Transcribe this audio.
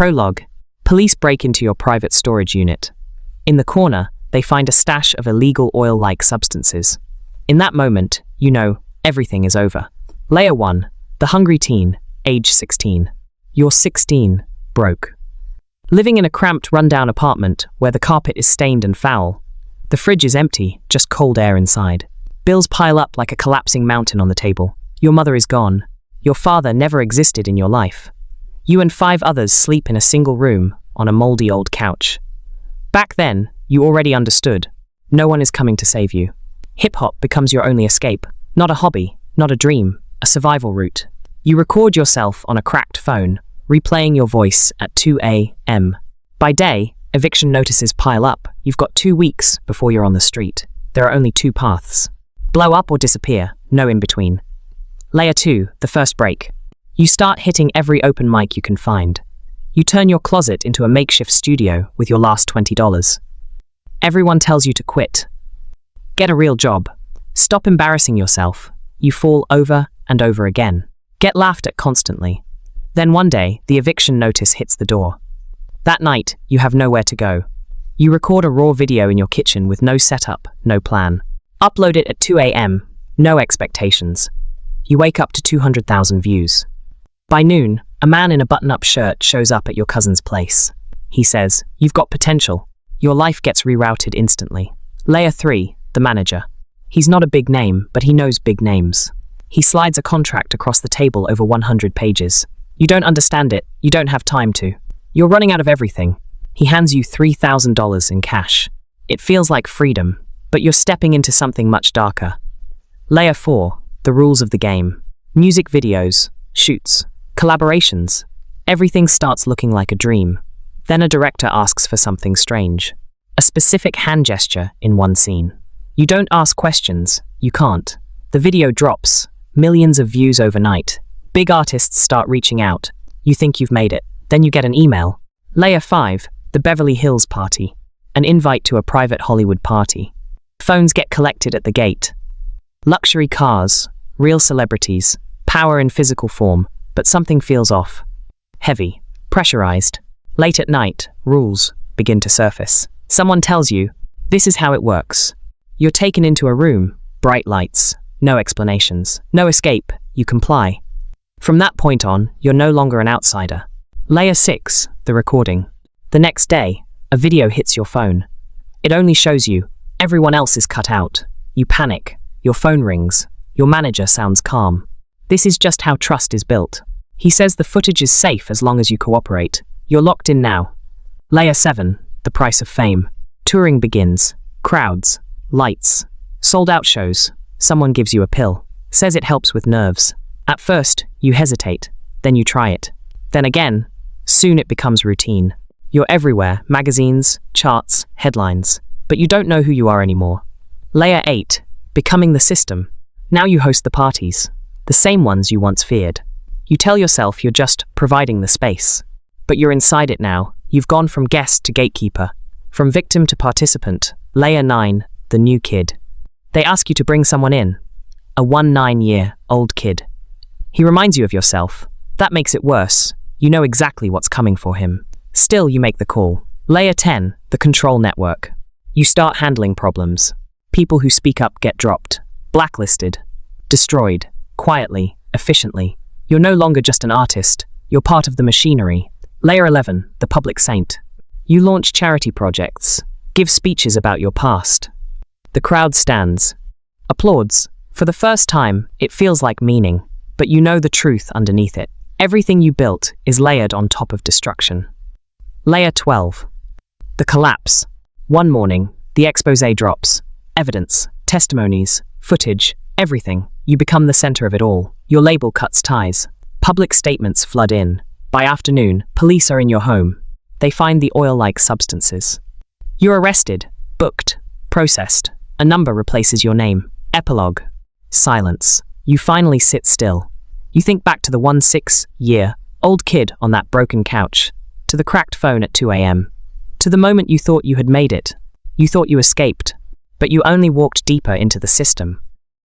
Prologue. Police break into your private storage unit. In the corner, they find a stash of illegal oil-like substances. In that moment, you know everything is over. Layer 1. The hungry teen, age 16. You're 16, broke. Living in a cramped, run-down apartment where the carpet is stained and foul. The fridge is empty, just cold air inside. Bills pile up like a collapsing mountain on the table. Your mother is gone. Your father never existed in your life. You and 5 others sleep in a single room on a moldy old couch. Back then, you already understood. No one is coming to save you. Hip-hop becomes your only escape. Not a hobby, not a dream, a survival route. You record yourself on a cracked phone, replaying your voice at 2 a.m. By day, eviction notices pile up. You've got 2 weeks before you're on the street. There are only 2 paths. Blow up or disappear, no in between. Layer 2, the first break. You start hitting every open mic you can find. You turn your closet into a makeshift studio with your last $20. Everyone tells you to quit. Get a real job. Stop embarrassing yourself. You fall over and over again. Get laughed at constantly. Then one day, the eviction notice hits the door. That night, you have nowhere to go. You record a raw video in your kitchen with no setup, no plan. Upload it at 2 a.m., no expectations. You wake up to 200,000 views. By noon, a man in a button-up shirt shows up at your cousin's place. He says, "You've got potential." Your life gets rerouted instantly. Layer 3, the manager. He's not a big name, but he knows big names. He slides a contract across the table over 100 pages. You don't understand it. You don't have time to. You're running out of everything. He hands you $3,000 in cash. It feels like freedom, but you're stepping into something much darker. Layer 4, the rules of the game. Music videos, shoots, collaborations. Everything starts looking like a dream. Then a director asks for something strange. A specific hand gesture in one scene. You don't ask questions. You can't. The video drops. Millions of views overnight. Big artists start reaching out. You think you've made it. Then you get an email. Layer 5, the Beverly Hills party. An invite to a private Hollywood party. Phones get collected at the gate. Luxury cars, real celebrities, power in physical form, but something feels off. Heavy, pressurized. Late at night, rules begin to surface. Someone tells you, this is how it works. You're taken into a room, bright lights, no explanations, no escape, you comply. From that point on, you're no longer an outsider. Layer 6, the recording. The next day, a video hits your phone. It only shows you. Everyone else is cut out. You panic. Your phone rings. Your manager sounds calm. This is just how trust is built. He says the footage is safe as long as you cooperate. You're locked in now. Layer 7, the price of fame. Touring begins. Crowds. Lights. Sold-out shows. Someone gives you a pill. Says it helps with nerves. At first, you hesitate. Then you try it. Then again. Soon it becomes routine. You're everywhere. Magazines, charts, headlines. But you don't know who you are anymore. Layer 8. Becoming the system. Now you host the parties. The same ones you once feared. You tell yourself you're just providing the space. But you're inside it now. You've gone from guest to gatekeeper. From victim to participant. Layer 9. The new kid. They ask you to bring someone in. A 19-year-old kid. He reminds you of yourself. That makes it worse. You know exactly what's coming for him. Still, you make the call. Layer 10. The control network. You start handling problems. People who speak up get dropped. Blacklisted. Destroyed. Quietly. Efficiently. You're no longer just an artist. You're part of the machinery. Layer 11. The public saint. You launch charity projects. Give speeches about your past. The crowd stands. Applauds. For the first time, it feels like meaning. But you know the truth underneath it. Everything you built is layered on top of destruction. Layer 12. The collapse. One morning, the expose drops. Evidence, testimonies, footage, everything. You become the center of it all. Your label cuts ties. Public statements flood in. By afternoon, police are in your home. They find the oil-like substances. You're arrested, booked, processed. A number replaces your name. Epilogue. Silence. You finally sit still. You think back to the 16-year-old kid on that broken couch, to the cracked phone at 2 a.m., to the moment you thought you had made it. You thought you escaped, but you only walked deeper into the system.